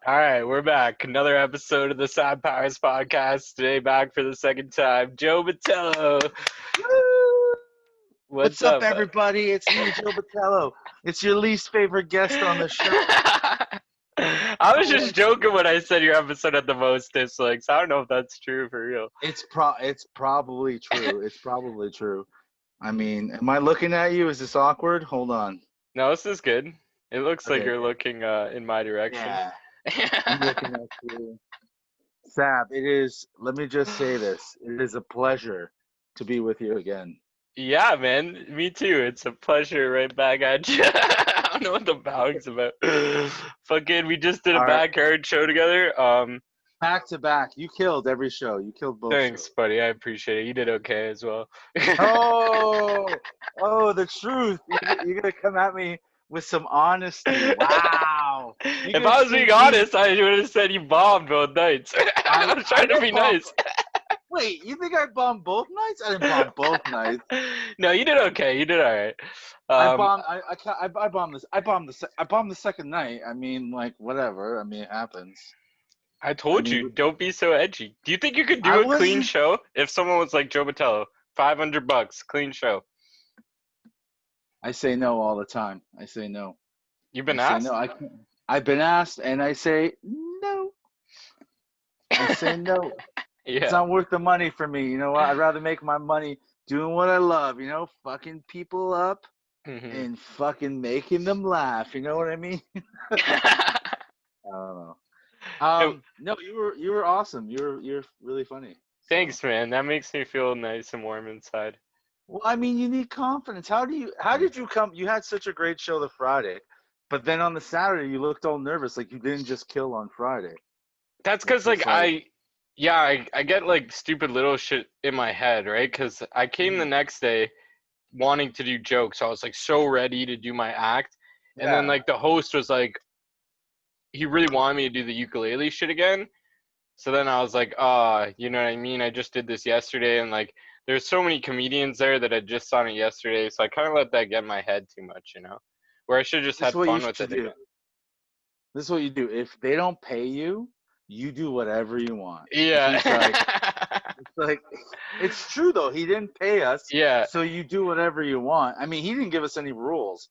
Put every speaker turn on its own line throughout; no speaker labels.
All right, we're back. Another episode of the Sad Powers podcast. Today, back for the second time. Joe Batello.
Woo!
What's
What's up,
up?
everybody? It's me, Joe Batello. It's your least favorite guest on the show.
I was just joking when I said your episode had the most dislikes. I don't know if that's true for real.
It's probably true. It's probably true. I mean, am I looking at you? Is this awkward? Hold on.
No, this is good. It looks like
Okay.
you're looking in my direction.
Yeah, I'm looking at you. Sab, it is. Let me just say this. It is a pleasure to be with you again.
Yeah, man. Me too. It's a pleasure right back at you. I don't know what the bowing's about. Fucking, we just did a
All right,
backyard show together.
back to back. You killed every show. You killed both
Thanks,
shows.
buddy. I appreciate it. You did okay as well.
Oh, oh, the truth. You're gonna come at me with some honesty. Wow. You're
If
gonna
I was being
treat me.
honest, I would have said you bombed both nights. I was
I
trying to be
didn't bomb.
nice.
Wait, you think I bombed both nights? I didn't bomb both nights.
No, you did okay. You did all right.
I
Um,
bombed. I bombed this. I bombed the second night. I mean, like whatever. I mean, it happens.
I
I
told you,
mean,
don't be so edgy. Do you think you could
I
do a clean
wasn't.
show if someone was like Joe Batello, $500, clean show?
I say no all the time. I say no.
You've
I
been
say no.
asked?
I can't. I've been asked, and I say no. I say no. It's
Yeah.
not worth the money for me. You know what? I'd rather make my money doing what I love, fucking people up
Hmm.
and fucking making them laugh. You know what I mean? I don't know. No, you were awesome. You're really funny. So,
Thanks, man. That makes me feel nice and warm inside.
well, I mean, you need confidence. How did you come? You had such a great show the Friday, but then on the Saturday you looked all nervous, like you didn't just kill on Friday.
That's
It's
because, like,
just like,
I get, like, stupid little shit in my head, right? Because I came the
mm,
next day wanting to do jokes. I was, like, so ready to do my act. And then,
yeah.
like, the host was like, he really wanted me to do the ukulele shit again. So then I was like, you know what I mean? I just did this yesterday, and like, there's so many comedians there that I just saw it yesterday, so I kind of let that get in my head too much, you know? Where I should have just
This is
had
what you
fun with
should
it
do.
again.
This is what you do. If they don't pay you, you do whatever you want. And
Yeah.
he's like, it's like, it's true though. He didn't pay us,
Yeah,
so you do whatever you want. I mean, he didn't give us any rules.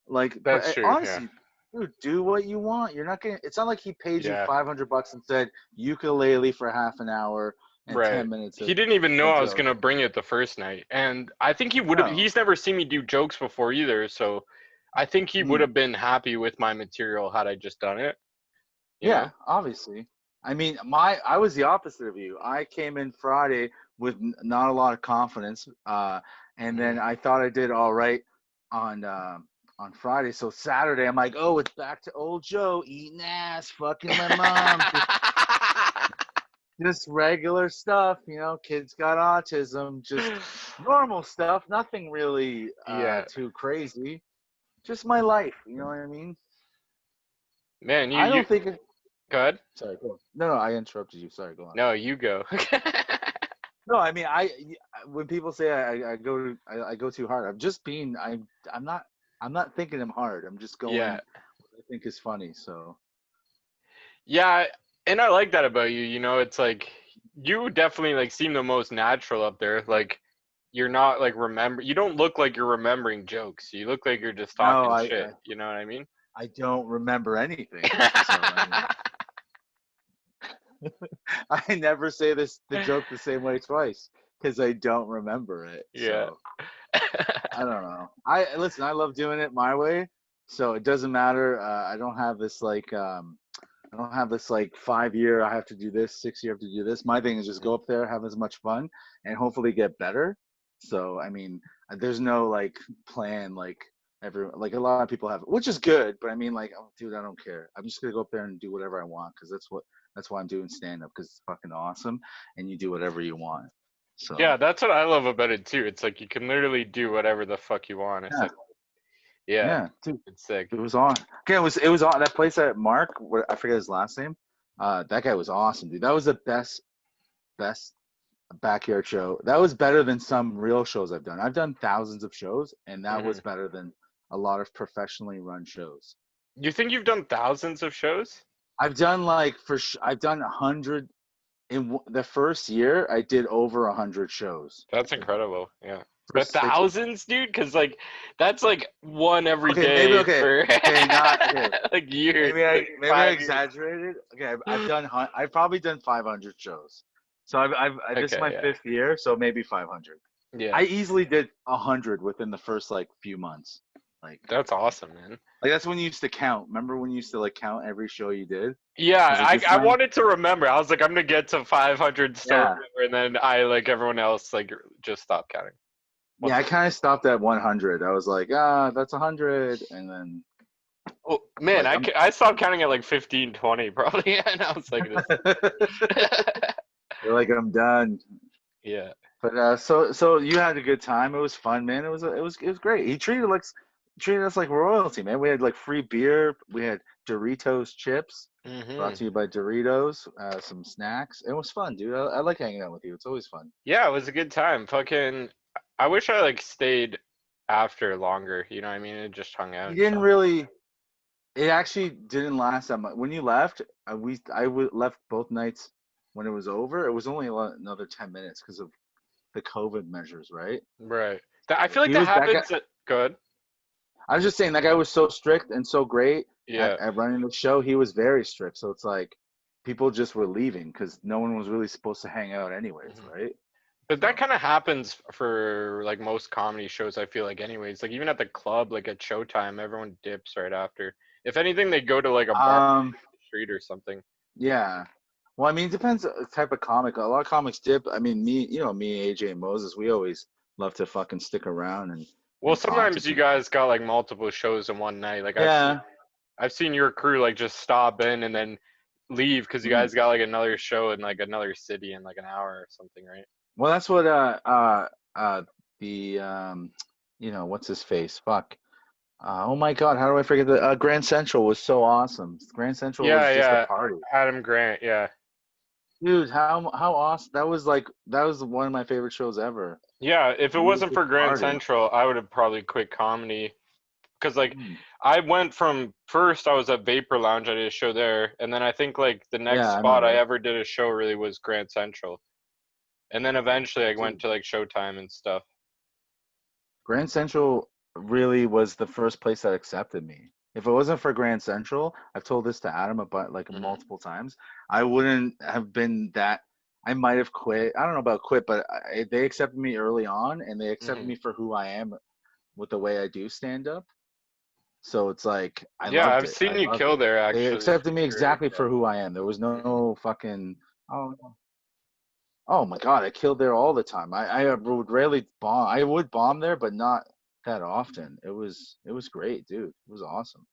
Like, but
that's true. Yeah.
honestly, dude, do what you want. You're not gonna. It's not like he paid you
Yeah.
$500 and said ukulele for half an hour and
Right.
10 minutes
He didn't even know
of
I was
jokes.
gonna bring it the first night, and I think he would have.
No.
He's never seen me do jokes before either, so I think he would
Mm.
have been happy with my material had I just done it. You
Yeah,
know?
obviously. I mean, I was the opposite of you. I came in Friday with not a lot of confidence, and
Mhm.
then I thought I did all right on Friday. So Saturday, I'm like, oh, it's back to old Joe eating ass, fucking my mom, just regular stuff. Kids got autism, just normal stuff, nothing really
Yeah,
too crazy. Just my life. You know what I mean?
man,
I
you
don't think it.
go ahead.
Sorry, go on. No, I interrupted you. Sorry, go on.
No, you go.
No, I mean, when people say I go too hard, I'm just being I'm not thinking I'm hard. I'm just
Yeah,
going what I think is funny. So
yeah, and I like that about you. You know, it's like you definitely like seem the most natural up there. Like you're not like remember. You don't look like you're remembering jokes. You look like you're just
no,
talking
I
shit.
I,
You know what I mean?
I don't remember anything. So I mean, I never say the joke the same way twice because I don't remember it.
Yeah.
So I don't know. I listen. I love doing it my way. So it doesn't matter. I don't have this like 5 year, I have to do this, 6 year, I have to do this. My thing is just go up there, have as much fun, and hopefully get better. So, I mean, there's no like plan like a lot of people have, which is good. But I mean, like, oh, dude, I don't care. I'm just gonna go up there and do whatever I want because that's why I'm doing stand up because it's fucking awesome, and you do whatever you want.
Yeah,
So,
that's what I love about it too. It's like you can literally do whatever the fuck you want. It's
yeah,
like, yeah,
yeah, dude,
it's sick.
it was on. Okay, it was on that place at Mark. I forget his last name. That guy was awesome, dude. That was the best backyard show. That was better than some real shows I've done. I've done thousands of shows, and that
Hmm.
was better than a lot of professionally run shows.
You think you've done thousands of shows?
I've done like I've done 100 in the first year. I did over 100 shows.
That's incredible. Yeah.
For
But
6
thousands, dude, because like that's like one every
Okay, maybe
day
okay.
for
Okay, not okay.
like years, like
Maybe I
5 years.
exaggerated. Okay, I've probably done 500 shows. So this is
Okay,
my
yeah.
5th year, so maybe 500.
Yeah.
I easily did 100 within the first like few months. Like
That's awesome, man.
that's when you used to count. Remember when you used to like count every show you did? I
Yeah,
was like, this is
I
my
wanted to remember. I was like, I'm gonna get to 500 start
yeah.
over, and then I, like everyone else, like just stopped counting.
Yeah,
Once
I kind of stopped at 100. I was like, that's 100, and then
oh man,
like I'm.
I stopped counting at like 15, 20 probably, and I was like this.
You're like I'm done.
Yeah.
But so you had a good time. It was fun, man. It was great. He treated us like royalty, man. We had like free beer. We had Doritos chips, brought
Hmm.
to you by Doritos. Some snacks. It was fun, dude. I like hanging out with you. It's always fun.
Yeah, it was a good time. Fucking, I wish I like stayed after longer. You know what I mean? And just hung out
You
and
didn't
shit.
really. It actually didn't last that much. When you left, left both nights. When it was over, it was only another 10 minutes because of the COVID measures, right?
Right. I
So
feel like
he
that
was that guy.
happens at good.
I was just saying that guy was so strict and so great
Yeah.
at running the show. He was very strict. So it's like people just were leaving because no one was really supposed to hang out anyways,
Mhm.
right?
But that
So
kind of happens for like most comedy shows, I feel like anyways. Like even at the club, like at Showtime, everyone dips right after. If anything, they go to like a bar on
um
the street or something.
yeah. Well, I mean, it depends type of comic. A lot of comics dip. I mean, me, AJ and Moses, we always love to fucking stick around
Well,
and talk to
sometimes you
people.
guys got like multiple shows in one night. Like
Yeah.
I've seen your crew like just stop in and then leave because you
Mhm.
guys got like another show in like another city in like an hour or something, right?
Well, that's what the what's his face? Fuck. Oh my God, how do I forget the Grand Central was so awesome. Grand Central was
Yeah,
just a
yeah.
party.
Adam Grant, yeah.
Dude, how awesome. That was one of my favorite shows ever.
Yeah, if it
It was
wasn't
just
for
a
Grand
party.
Central, I would have probably quit comedy. Because like
Mm.
I went from first I was at Vapor Lounge, I did a show there, and then I think like the
Yeah,
next
I
spot I
remember.
ever did a show really was Grand Central. And then eventually I went
Dude,
to like Showtime and stuff.
Grand Central really was the first place that accepted me. If it wasn't for Grand Central, I've told this to Adam about like
Hmm.
multiple times, I wouldn't have been that. I might have quit. I don't know about quit, but they accepted me early on, and they accepted
Hmm.
me for who I am with the way I do stand up. So it's like I
Yeah,
loved
I've
it. I
seen you
loved
kill
it.
there
They
actually
accepted
for
me
sure.
exactly for who I am. There was
Hmm.
no fucking oh my God, I killed there all the time. I would rarely bomb. I would bomb there, but not that often. It was great, dude. It was awesome.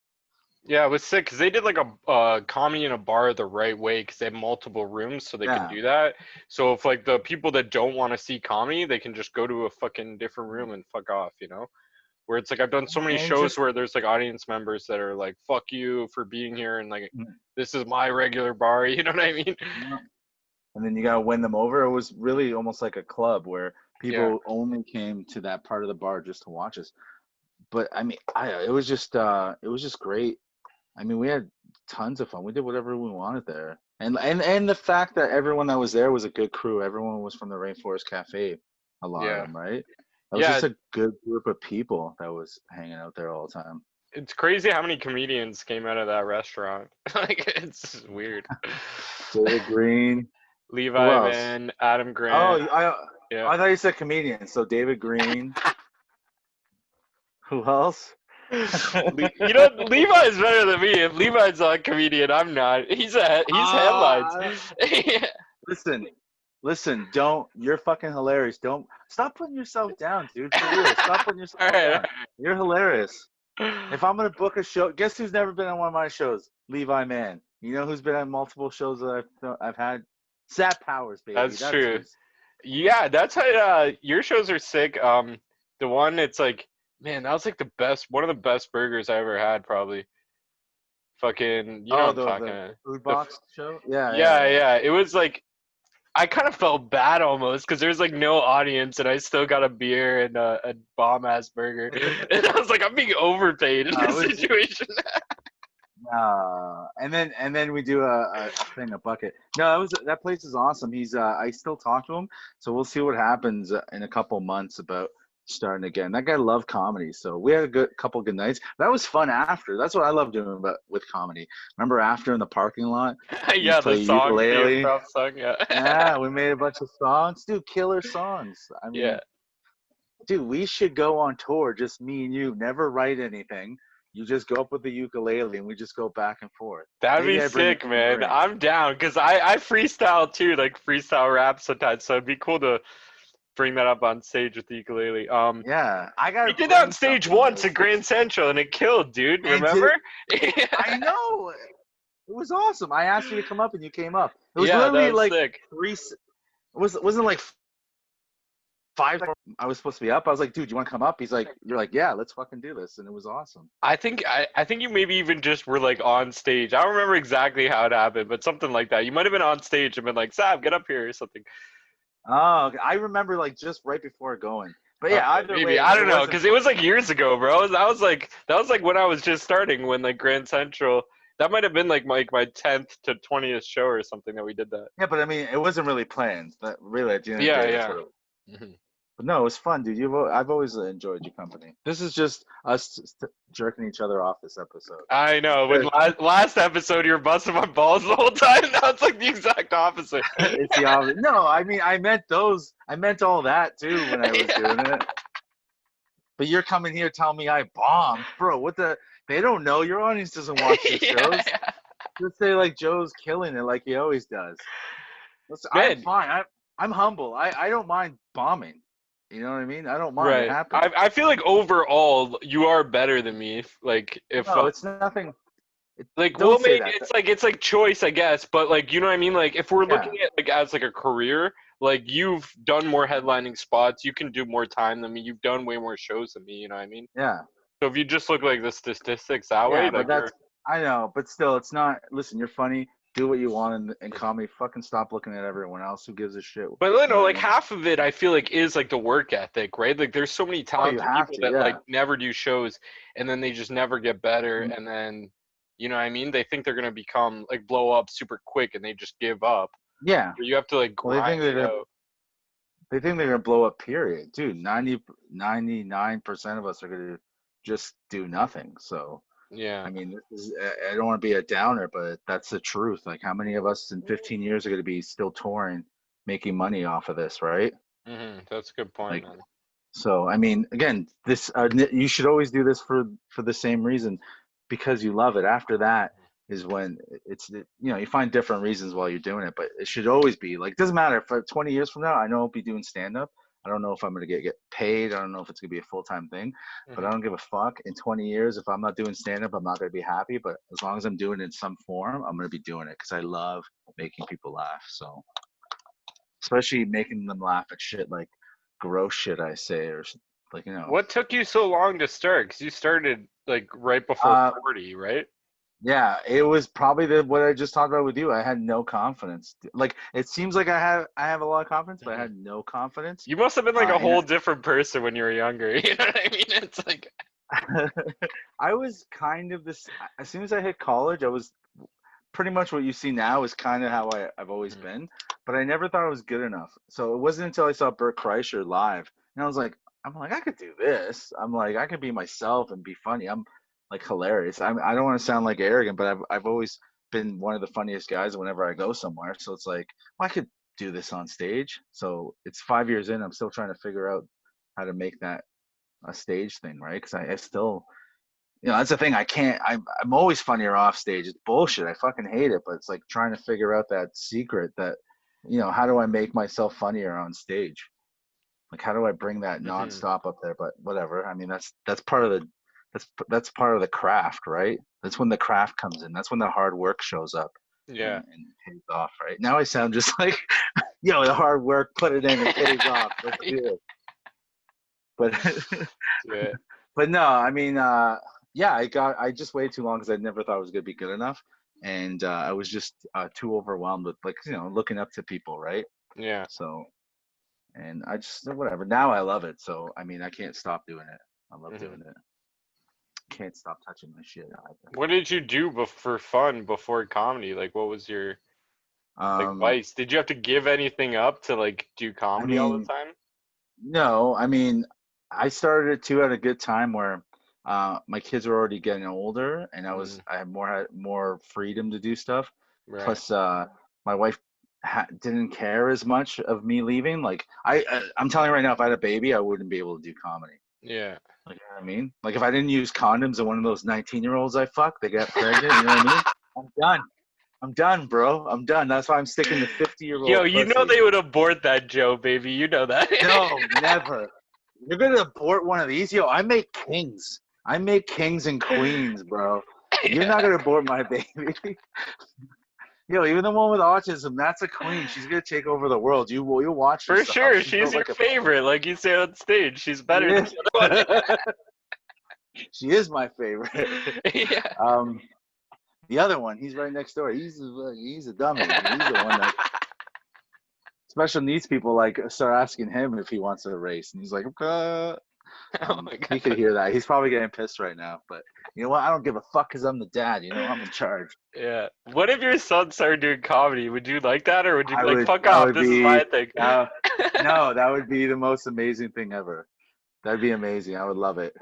Yeah, it was sick because they did like a comedy in a bar the right way because they have multiple rooms so they can
Yeah.
do that. So if like the people that don't want to see comedy, they can just go to a fucking different room and fuck off, you know? Where it's like I've done so many
And
shows
just
where there's like audience members that are like, "Fuck you for being here," and like,
mm,
"This is my regular bar." You know what I mean?
yeah. And then you gotta win them over. It was really almost like a club where
Yeah.
people only came to that part of the bar just to watch us. But I mean, it was just great. I mean, we had tons of fun. We did whatever we wanted there. And the fact that everyone that was there was a good crew. Everyone was from the Rainforest Cafe, a lot of
Yeah.
them, right? That was
Yeah.
just a good group of people that was hanging out there all the time.
It's crazy how many comedians came out of that restaurant. Like it's weird.
David Green. Who
Levi
else?
Van, Adam
Oh,
Grant. Yeah.
I thought you said comedian. So David Green. Who else?
You know, Levi's better than me. If Levi's not a comedian, I'm not. He's headlines.
Ah,
Yeah.
listen, don't. You're fucking hilarious. Don't stop putting yourself down, dude. For real, stop putting yourself
All right.
down. You're hilarious. If I'm gonna book a show, guess who's never been on one of my shows? Levi Mann. You know who's been on multiple shows that I've had? Sat Powers, baby.
That's
That's
true.
who's.
Yeah, that's how your shows are sick. The one it's like, man, that was like the best, one of the best burgers I ever had, probably. Fucking, you know what
Oh,
I'm talking
the
about.
food
The
box show. Yeah, yeah,
yeah,
yeah.
yeah. It was like I kind of felt bad almost because there's like no audience and I still got a beer and a bomb ass burger, and I was like, I'm being overpaid in
It
this
was
situation.
And then we do a thing, a bucket. No, that place is awesome. He's I still talk to him, so we'll see what happens in a couple months about starting again. That guy loved comedy, so we had a good couple good nights. That was fun after. That's what I love doing about with comedy. Remember after in the parking lot, we
Yeah, the
play
song, the
ukulele.
improv song. Yeah.
Yeah, we made a bunch of songs, dude. Killer songs. I
Yeah.
mean, dude, we should go on tour, just me and you. Never write anything. You just go up with the ukulele and we just go back and forth.
That'd be
Maybe I bring a
sick, man.
tambourine.
I'm down because I freestyle too, like freestyle rap sometimes. So it'd be cool to bring that up on stage with the ukulele.
Yeah, I
We
gotta
did that on
bring
stage
something
once
though.
at Grand Central and it killed, dude.
And did
Remember?
I know it was awesome. I asked you to come up and you came up. It was
Yeah, that
literally
was
like
sick.
wasn't like five. I was supposed to be up. I was like, dude, you want to come up? He's like, you're like, yeah, let's fucking do this, and it was awesome.
I think you maybe even just were like on stage. I don't remember exactly how it happened, but something like that. You might have been on stage and been like, "Sab, get up here" or something.
Oh, okay. I remember like just right before going. But yeah,
Okay,
either
maybe
way,
I
it
don't know
wasn't
because it was like years ago, bro. That was like when I was just starting when like Grand Central. That might have been like my 10th to 20th show or something that we did that.
Yeah, but I mean, it wasn't really planned. But really, at the end of the
Yeah,
day, that's
yeah.
what it was.
Mhm.
But no, it was fun, dude. I've always enjoyed your company. This is just us jerking each other off this episode.
I know. When last episode you were busting my balls the whole time. Now it's like the exact opposite.
It's the obvious. No, I mean, I meant those. I meant all that too when I was doing
Yeah.
it. But you're coming here telling me I bombed, bro. What the? They don't know. Your audience doesn't watch your
Yeah,
shows.
yeah.
Let's say like Joe's killing it like he always does. Listen, I'm
Man,
fine. I'm humble. I don't mind bombing. You know what I mean? I don't mind. It
right. I
happens.
I feel like overall you are better than me. If
No, it's nothing. It,
like well
don't say
maybe
that.
it's like choice I guess, but like you know what I mean? Like if we're
Yeah,
looking at like as like a career, like you've done more headlining spots, you can do more time than me. You've done way more shows than me, you know what I mean?
yeah.
So if you just look like the statistics that way,
Yeah, but
like
that's
you're
I know, but still, it's not. Listen, you're funny. Do what you want in comedy. Fucking stop looking at everyone else. Who gives a shit?
but you
You know
know,
what I
like
mean?
half of it I feel like is like the work ethic, right? Like there's so many
Oh, you
talented
have
people
to.
that like
Yeah.
never do shows and then they just never get better
Mm,
and then you know what I mean? They think they're gonna become like blow up super quick and they just give up.
yeah.
But you have to like
Well,
grind it out.
they think they're gonna blow up. Period, dude. 99% of us are gonna just do nothing. So,
Yeah.
I mean, this is. I don't want to be a downer, but that's the truth. Like, how many of us in 15 years are gonna be still touring, making money off of this, right?
That's a good point,
Like,
man.
so, I mean, again, this you should always do this for the same reason, because you love it. After that is when you find different reasons while you're doing it, but it should always be like, it doesn't matter if 20 years from now I know I'll be doing stand up. I don't know if I'm gonna get paid. I don't know if it's gonna be a full time thing, but I
hmm
don't give a fuck. In 20 years, if I'm not doing stand up, I'm not gonna be happy. But as long as I'm doing it in some form, I'm gonna be doing it because I love making people laugh. So, especially making them laugh at shit like gross shit I say or like
What took you so long to start? Because you started like right before
uh
40, right?
yeah, it was probably what I just talked about with you. I had no confidence. Like, it seems like I have a lot of confidence, but I
hmm
had no confidence.
You must have been like a
And
whole different person when you were younger. You know what I mean? It's like,
I was kind of this. As soon as I hit college, I was pretty much what you see now is kind of how I've always
Mhm.
been, but I never thought I was good enough. So it wasn't until I saw Bert Kreischer live, and I'm like, I could do this. I'm like, I could be myself and be funny. I'm like hilarious. I don't want to sound like arrogant, but I've always been one of the funniest guys whenever I go somewhere. So it's like, well, I could do this on stage. So it's 5 years in. I'm still trying to figure out how to make that a stage thing, right? Because I still that's the thing. I can't. I'm always funnier off stage. It's bullshit. I fucking hate it. But it's like trying to figure out that secret. That how do I make myself funnier on stage? Like, how do I bring that
Mhm.
nonstop up there? But whatever. I mean, that's part of the that's part of the craft, right? That's when the craft comes in. That's when the hard work shows up
Yeah.
and pays off, right? Now I sound just like, the hard work, put it in, it pays off. Let's do it. But
Yeah.
but no, I mean, yeah, I just waited too long because I never thought it was gonna be good enough, and I was just too overwhelmed with like looking up to people, right?
Yeah.
So, and I just whatever. Now I love it, so I mean, I can't stop doing it. I love
hmm
doing it. can't stop touching my shit either.
What did you do for fun before comedy? Like, what was your like
Um,
vice? Did you have to give anything up to like do
I
comedy all the
mean,
time?
no, I mean, I started it too at a good time where my kids were already getting older, and
Mm,
I had more freedom to do stuff.
right.
Plus, my wife didn't care as much of me leaving. Like I'm telling you right now, if I had a baby, I wouldn't be able to do comedy.
Yeah.
Like, you know what I mean? Like if I didn't use condoms and one of those 19-year-olds I fucked, they get pregnant, you know what I mean? I'm done. I'm done, bro. I'm done. That's why I'm sticking to 50-year-old
Yo, you know
pussy.
they would abort that Joe, baby. You know that.
No, never. You're gonna abort one of these? Yo, I make kings. I make kings and queens, bro. You're not
Yeah.
gonna abort my baby. Yo, even the one with autism, that's a queen. She's gonna take over the world. You'll watch her
For
stuff.
sure.
She's
She's
built
your
like a
favorite, like you say on stage. She's
she
better than
is.
the other
She is my favorite.
one. Yeah.
Um, the other one, he's right next door. He's a dummy. He's the one that special needs people like start asking him if he wants to race, and he's like,
Oh my
he could
god.
hear that. He's probably getting pissed right now, but you know what? I don't give a fuck because I'm the dad. You know, I'm in charge.
Yeah. What if your son started doing comedy? Would you like that, or would you
I
be like,
would.
"Fuck
That
off,
would
this is
be.
my thing"?
Uh, no, that would be the most amazing thing ever. That'd be amazing. I would love it.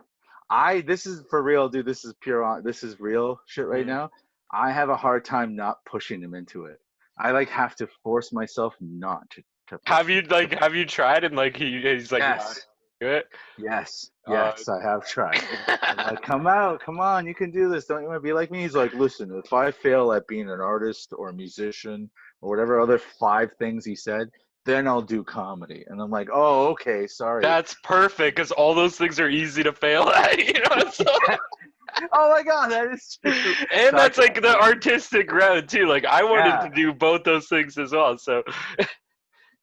This is for real, dude. This is pure on. This is real shit right
Mm.
now. I have a hard time not pushing him into it. I like have to force myself not to push
Have
him
you
to
like
push.
have you tried and like he's like nah,
Yes.
do it.
Yes,
Uh,
yes, I have tried. I'm like, come out, come on, you can do this. Don't you want to be like me? He's like, listen, if I fail at being an artist or a musician or whatever other 5 things he said, then I'll do comedy. And I'm like, oh, okay, sorry.
that's perfect because all those things are easy to fail at. You know, so
Oh my God, that is true.
and
So I
that's
can,
like the artistic route too. Like I wanted
yeah,
to do both those things as well. So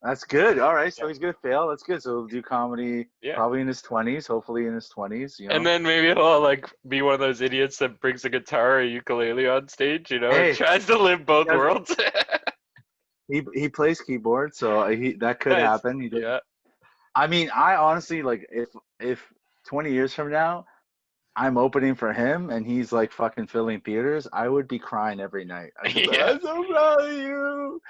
that's good. All right,
yeah,
so he's gonna fail. That's good. So he'll do comedy
yeah.
probably in his 20s, hopefully in his 20s, you
And
know.
then maybe he'll like be one of those idiots that brings a guitar or a ukulele on stage, you know, and
Hey,
tries to live
he
both
does.
worlds.
He plays keyboard, so he that could
Nice.
happen. He does.
Yeah.
I mean, I honestly like if 20 years from now I'm opening for him and he's like fucking filling theaters, I would be crying every night. I'd be like,
Yeah.
I'm so proud of you.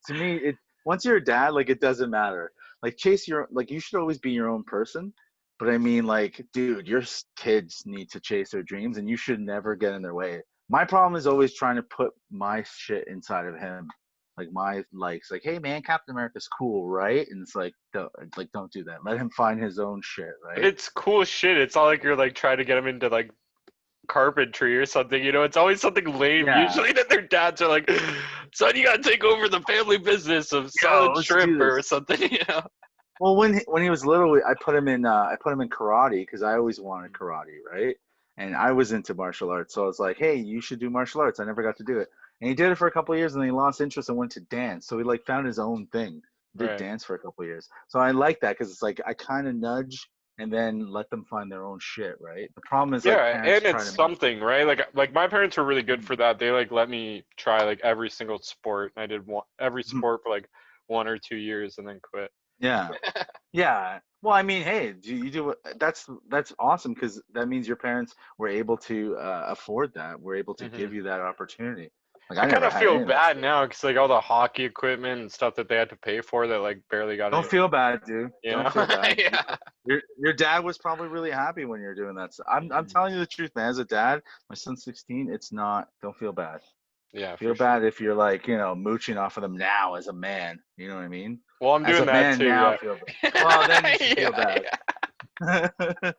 To me it once you're a dad, like it doesn't matter. Like chase your like you should always be your own person. But I mean, like, dude, your kids need to chase their dreams and you should never get in their way. My problem is always trying to put my shit inside of him. Like my likes, like, hey man, Captain America's cool, right? And it's like don't do that. Let him find his own shit,
But
right?
it's cool shit. It's not like you're like trying to get them into like carpentry or something, you know, it's always something lame.
Yeah.
Usually that their dads are like, son, you gotta take over the family business of
Yo,
selling
let's do
shrimp or
this.
something, you know.
Well, when he was little, I put him in karate because I always wanted karate, right? And I was into martial arts, so I was like, hey, you should do martial arts. I never got to do it, and he did it for a couple of years, and then he lost interest and went to dance. So he like found his own thing, did
Right.
dance for a couple of years. So I like that because it's like I kind of nudge and then let them find their own shit, right? The problem is like
Yeah,
parents
and
try
it's
to make.
something, right? Like my parents were really good for that. They like let me try like every single sport. I did every sport for like 1 or 2 years and then quit.
Yeah. Yeah. Well, I mean, hey, you do that's awesome because that means your parents were able to afford that. Were able to
Hmm.
give you that opportunity. Like
I
I
kind
never
of
had
feel
any of that
bad
shit.
now because like all the hockey equipment and stuff that they had to pay for that like barely got
Don't
any,
feel bad, dude.
you
Don't
know.
feel bad.
Yeah.
Your dad was probably really happy when you're doing that. So I'm
Hmm.
telling you the truth, man. As a dad, my son's 16. It's not. Don't feel bad.
Yeah,
Feel
for sure.
bad if you're like mooching off of them now as a man. You know what I mean?
Well, I'm
As
doing
a
that
man
too.
now,
Yeah.
feel bad. Well, then you should feel
Yeah.
bad.
Yeah.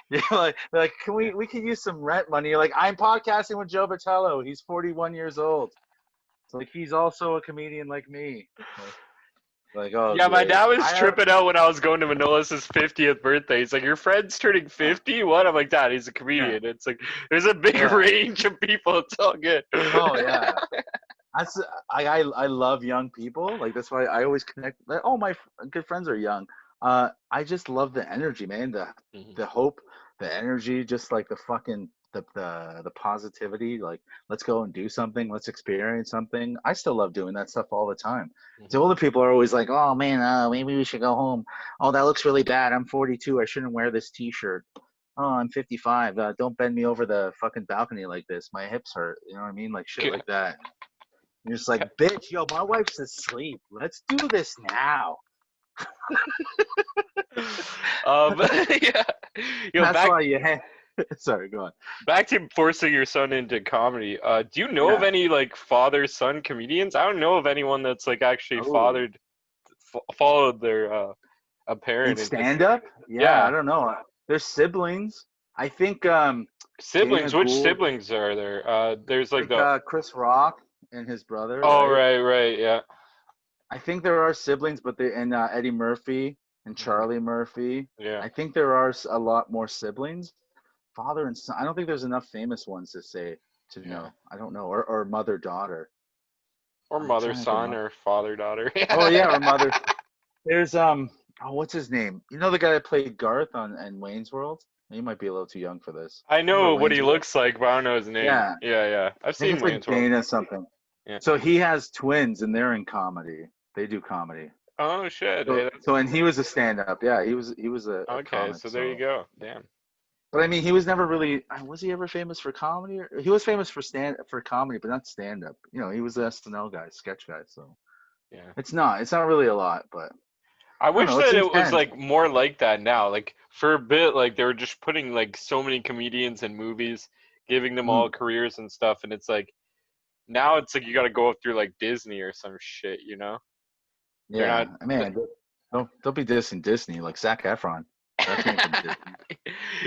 You're like, can we could use some rent money? You're like, I'm podcasting with Joe Batello. He's 41 years old. It's like he's also a comedian like me. Like, oh
Yeah, my
great.
dad was
I have
tripping out when I was going to Manolis's 50th birthday. He's like, "Your friend's turning 50? What?" I'm like, "Dad, he's a
yeah,
comedian." It's like there's a big
yeah.
range of people. It's all good.
Oh yeah. That's I love young people. Like that's why I always connect. Like, all my good friends are young. I just love the energy, man.
Mhm,
The hope, the energy, just like the fucking the positivity. Like let's go and do something. Let's experience something. I still love doing that stuff all the time. The
mhm.
older people are always like, oh man, maybe we should go home. Oh, that looks really bad. I'm 42. I shouldn't wear this T-shirt. oh, I'm 55. Don't bend me over the fucking balcony like this. My hips hurt. You know what I mean? Like shit like that. You're just like, bitch, yo, my wife's asleep. Let's do this now.
Yeah. Yo,
That's why you sorry, go on.
back to forcing your son into comedy. Do you know of
Yeah.
any like father-son comedians? I don't know of anyone that's like actually
Oh,
followed their a
in
parent into.
stand up? Yeah, I
Yeah,
don't know. There's siblings. I think Dana
siblings. Which
Gould,
siblings are there? There's like
like
the.
Chris Rock and his brother,
Oh,
right?
right, right, yeah.
I think there are siblings, but they and Eddie Murphy and
Mhm.
Charlie Murphy.
Yeah.
I think there are a lot more siblings. Father and son. I don't think there's enough famous ones to say to
Yeah.
know. I don't know. Or mother daughter.
Or
I'm
mother
trying to think.
son or father daughter.
Oh yeah, or mother. There's oh, what's his name? You know the guy that played Garth on Wayne's World? You might be a little too young for this.
I
Remember
know what he
Wayne's World?
looks like, but I don't know his name.
Yeah,
Yeah, yeah. I've
I think
seen
it's like
Wayne's World.
Dana something.
Yeah.
So he has twins and they're in comedy. They do comedy.
Oh shit. Hey,
So and he was a stand-up. Yeah, he was a
okay,
comic.
so there you
So,
go. Damn.
but I mean, he was never really. Was he ever famous for comedy? He was famous for comedy, but not stand-up. You know, he was the SNL guy, sketch guy. So
Yeah.
it's not really a lot, but
I
I don't
wish
know. It's
that it was
intense.
like more like that now. Like for a bit, like they were just putting like so many comedians in movies, giving them all
Mm.
careers and stuff, and it's like now it's like you got to go through like Disney or some shit, you know? They're
Yeah,
not.
man, don't be dissing Disney like Zac Efron. That came from Disney.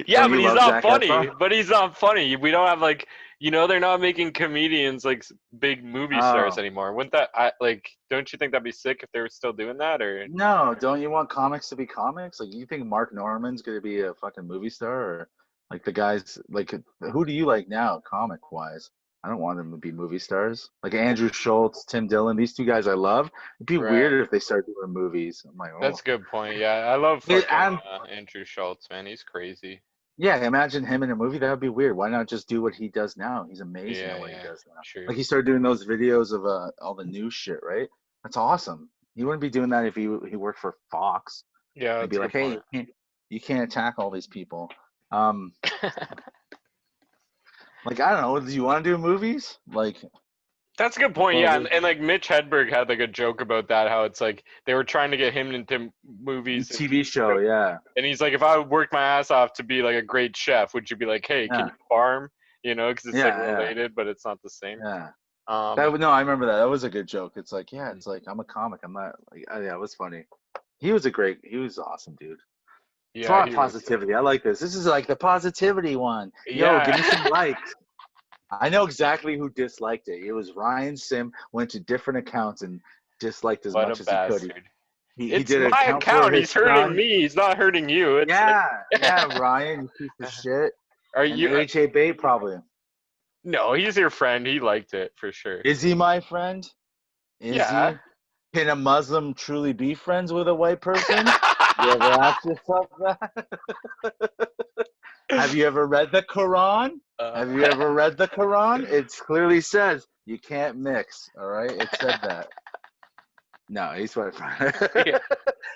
Yeah,
Don't
but
you
he's
love
not
Zac Efron?
funny. But he's not funny. We don't have like, they're not making comedians like big movie stars
Oh
anymore. Wouldn't that I like? Don't you think that'd be sick if they were still doing that? Or
no, don't you want comics to be comics? Like you think Mark Norman's gonna be a fucking movie star, or like the guys like who do you like now, comic wise? I don't want them to be movie stars. Like Andrew Schultz, Tim Dillon, these two guys I love. It'd be
right?
weird if they start doing movies. I'm like,
That's
oh,
a good point. Yeah, I love
It-
fucking
I'm
Andrew Schultz, man. He's crazy.
Yeah, imagine him in a movie. That would be weird. Why not just do what he does now? He's amazing
Yeah,
at what he
yeah,
does now.
true.
Like he started doing those videos of all the news shit, right? That's awesome. He wouldn't be doing that if he worked for Fox.
Yeah,
He'd
that's
be
a
like,
good
hey,
point.
you can't attack all these people. Um, like I don't know. Do you want to do movies? Like,
That's a good point.
well,
Yeah, and like Mitch Hedberg had like a joke about that, how it's like they were trying to get him into movies and
TV
TV shows,
show, yeah,
and he's like, if I worked my ass off to be like a great chef, would you be like, hey, can
yeah,
you farm? Because it's like
yeah,
related, but it's not the same.
yeah.
Um,
No, I remember that. That was a good joke. It's like, yeah, it's
mhm.
like I'm a comic. I'm not like, yeah, it was funny. He was awesome, dude. It's a
Yeah,
lot of
he was.
positivity. I like this. This is like the positivity one. Yo, give me
Yeah,
some likes. I know exactly who disliked it. It was Ryan Sim, went to different accounts and disliked as
what a
much as he could.
bastard.
He
It's
did an
my
account for
account.
his
He's hurting
son.
me. He's not hurting you. It's like,
Yeah, yeah, Ryan, you piece of shit.
are
And
you?
AJ Bate probably.
No, he's your friend. He liked it for sure.
Is he my friend? Is
Yeah.
he? Can a Muslim truly be friends with a white person? You ever ask yourself that? Have you ever read the Quran?
uh,
Have you ever read the Quran? It clearly says you can't mix. All right, it said that. No, he's my friend.
yeah.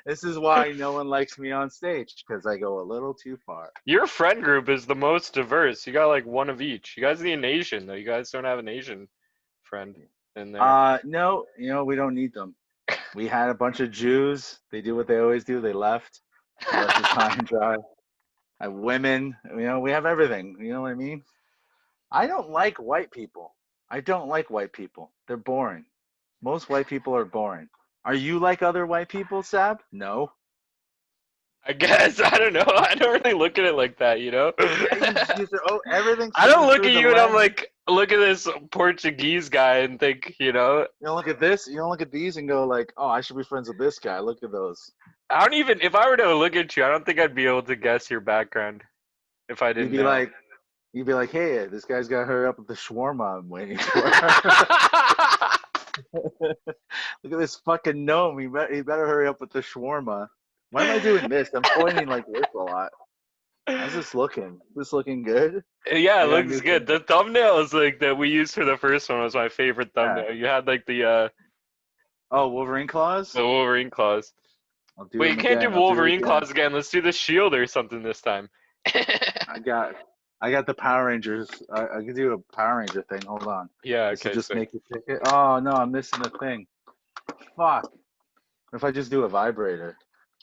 This is why no one likes me on stage because I go a little too far.
Your friend group is the most diverse. You got like one of each. You guys need an Asian though. You guys don't have an Asian friend in there.
No, we don't need them. We had a bunch of Jews. They do what they always do. They left. They left us high and dry. Women. We have everything. You know what I mean? I don't like white people. I don't like white people. They're boring. Most white people are boring. Are you like other white people, Sab? No.
I guess I don't know. I don't really look at it like that.
Yeah, you say, oh, everything
I don't
seems
look
through
at
the
you and I'm
lens.
like, look at this Portuguese guy and think,
You don't look at this. You don't look at these and go like, oh, I should be friends with this guy. Look at those.
I don't even. If I were to look at you, I don't think I'd be able to guess your background if I
You'd
didn't
be
know.
like, hey, this guy's got to hurry up with the shawarma I'm waiting for. Look at this fucking gnome. He better hurry up with the shawarma. Why am I doing this? I'm pointing like this a lot. How's this looking? This looking good?
Yeah, it
I got a
looks
new
good.
thing.
The thumbnails like that we used for the first one was my favorite
Yeah.
thumbnail. You had like the
Oh, Wolverine claws?
Wolverine claws.
I'll do
Wait, you
them
can't do
again. I'll do it
Wolverine
again.
claws again. Let's do the shield or something this time.
I got the Power Rangers. I can do a Power Ranger thing. Hold on.
Yeah,
This will
okay,
just
sick.
make you pick it. Oh no, I'm missing the thing. Fuck. What if I just do a vibrator?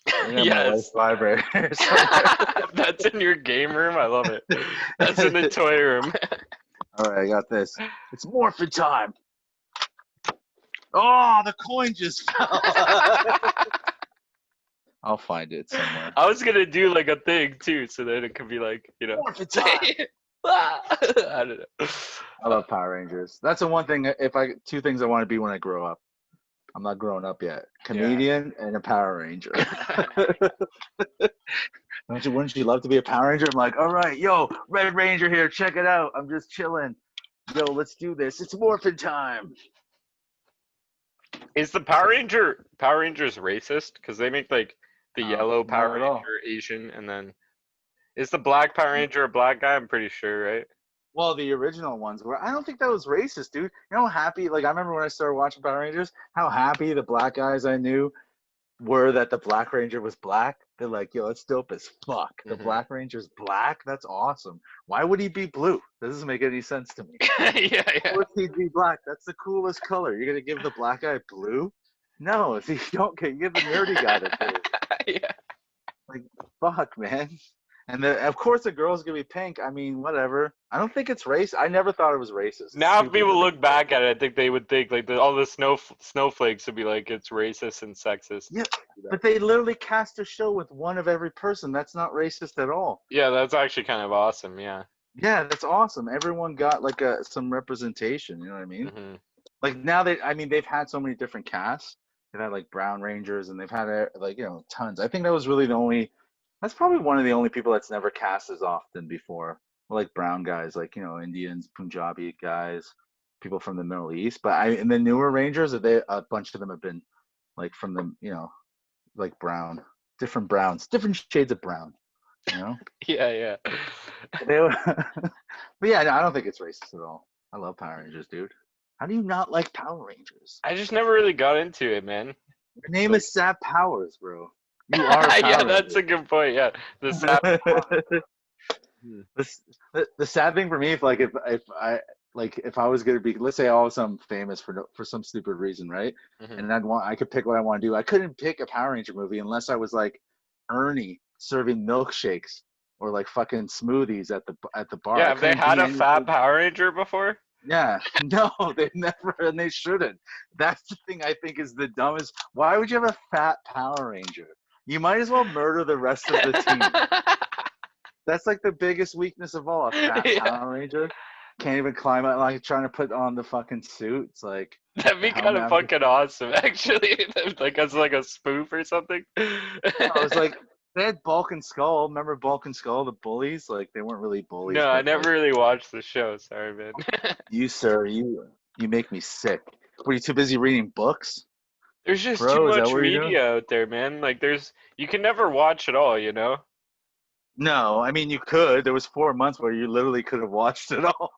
I got my wife's
Yes.
vibrator somewhere.
That's in your game room. I love it. That's in the toy room.
All right, I got this. It's morphin' time. Oh, the coin just fell. I'll find it somewhere.
I was gonna do like a thing too, so that it could be like,
Morphin' time.
I don't know.
I love Power Rangers. That's the one thing. If I two things I want to be when I grow up. I'm not grown up yet.
Yeah.
Comedian and a Power Ranger. Wouldn't you love to be a Power Ranger? I'm like, all right, yo, Red Ranger here. Check it out. I'm just chilling. Yo, let's do this. It's morphin' time.
Is the Power Rangers racist? Because they make like the yellow
Not
Power
at all.
Ranger Asian, and then is the black Power Ranger a black guy? I'm pretty sure, right?
Well, the original ones were. I don't think that was racist, dude. You know how happy? Like I remember when I started watching Power Rangers, how happy the black guys I knew were that the Black Ranger was black. They're like, yo, it's dope as fuck. The
Hmm.
Black Ranger's black? That's awesome. Why would he be blue? That doesn't make any sense to me.
Yeah,
Of
yeah,
course he'd be black. That's the coolest color. You're gonna give the black guy blue? No, if you don't get, you give the nerdy guy the blue.
yeah.
Like, fuck, man. And of course the girl's gonna be pink. I mean, whatever. I don't think it's race. I never thought it was racist. It's
Now, if
stupid
people
that they.
look back at it, I think they would think like all the snowflakes would be like it's racist and sexist.
Yeah, but they literally cast a show with one of every person. That's not racist at all.
Yeah, that's actually kind of awesome. Yeah.
Yeah, that's awesome. Everyone got like some representation. You know what I mean?
Hmm.
Like now I mean, they've had so many different casts. They've had like Brown Rangers, and they've had like tons. I think that was really the only. That's probably one of the only people that's never cast as often before. Like brown guys, like Indians, Punjabi guys, people from the Middle East. But in the newer Rangers, a bunch of them have been like from the like brown, different browns, different shades of brown. You know.
Yeah, yeah.
They were, but yeah, no, I don't think it's racist at all. I love Power Rangers, dude. How do you not like Power Rangers?
I just never really got into it, man.
Your name
Like,
is Sap Powers, bro. You are a
yeah,
Power
that's a good point. Yeah, the sap.
Ranger. The sad thing for me, if I was gonna be, let's say all of a sudden I'm famous for some stupid reason, right?
Hmm.
And I could pick what I want to do. I couldn't pick a Power Ranger movie unless I was like Ernie serving milkshakes or like fucking smoothies at the bar.
Yeah,
I
have they
couldn't
had
be
a fat
anything.
Power Ranger before?
Yeah, no, they never, and they shouldn't. That's the thing I think is the dumbest. Why would you have a fat Power Ranger? You might as well murder the rest of the team. That's like the biggest weakness of all. A fat
Yeah,
Power Ranger can't even climb out, like trying to put on the fucking suit. It's like
that'd
the
be kind
helmet.
of fucking awesome, actually. Like as like a spoof or something.
I was like, they had Bulk and Skull. Remember Bulk and Skull, the bullies? Like they weren't really bullies,
No, I
but like
never really watched the show. Sorry, man.
you, sir, you make me sick. Were you too busy reading books,
There's just too
bro? Is that
much
what you're doing?
media out there, man. Like you can never watch it all, you know?
No, I mean you could. There was 4 months where you literally could have watched it all.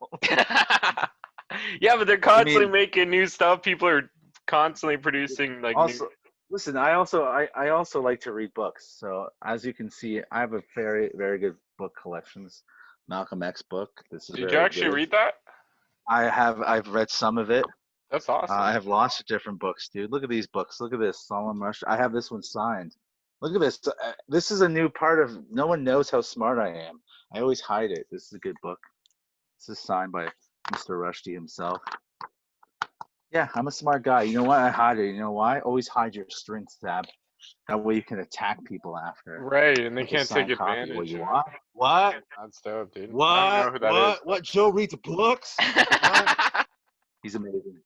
Yeah, but they're
I
constantly
mean,
making new stuff. People are constantly producing like new.
also, listen. I also like to read books. So as you can see, I have a very very good book collections. Malcolm X book. This is
Did you
very
actually
good.
read that?
I've read some of it.
That's
I
awesome.
have lots of different books, dude. Look at these books. Look at this, Solemn Rush. I have this one signed. Look at this. This is a new part of. No one knows how smart I am. I always hide it. This is a good book. This is signed by Mr. Rushdie himself. Yeah, I'm a smart guy. You know what? I hide it. You know why? Always hide your strengths, Sab. That way you can attack people after
Right, and they
with a
can't take
signed copy. What
advantage.
you want? What?
That's dope, dude. I don't
What?
know who that is,
What? What? Joe reads books? What?
but.
He's amazing.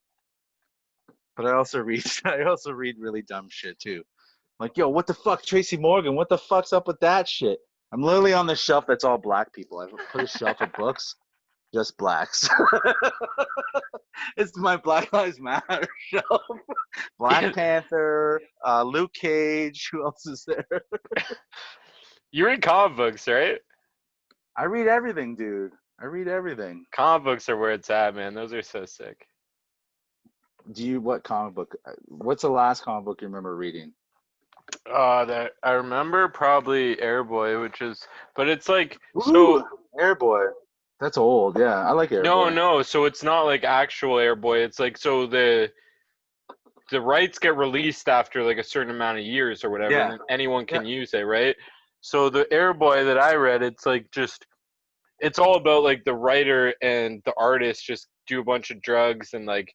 But I also read. I also read really dumb shit too. Like, yo, what the fuck, Tracy Morgan? What the fuck's up with that shit? I'm literally on the shelf that's all black people. I've put a shelf of books, just blacks. It's my Black Lives Matter shelf. Black
Yeah,
Panther, Luke Cage. Who else is there?
you read comic books, right?
I read everything, dude. I read everything.
Comic books are where it's at, man. Those are so sick.
What comic book? What's the last comic book you remember reading?
That I remember probably Airboy, which is, but it's like
Ooh,
so.
Airboy. That's old. Yeah, I like
No,
Airboy.
no. So it's not like actual Airboy. It's like so the rights get released after like a certain amount of years or whatever, and
Yeah,
then anyone
yeah.
can use it, right? So the Airboy that I read, it's like just it's all about like the writer and the artist just do a bunch of drugs and like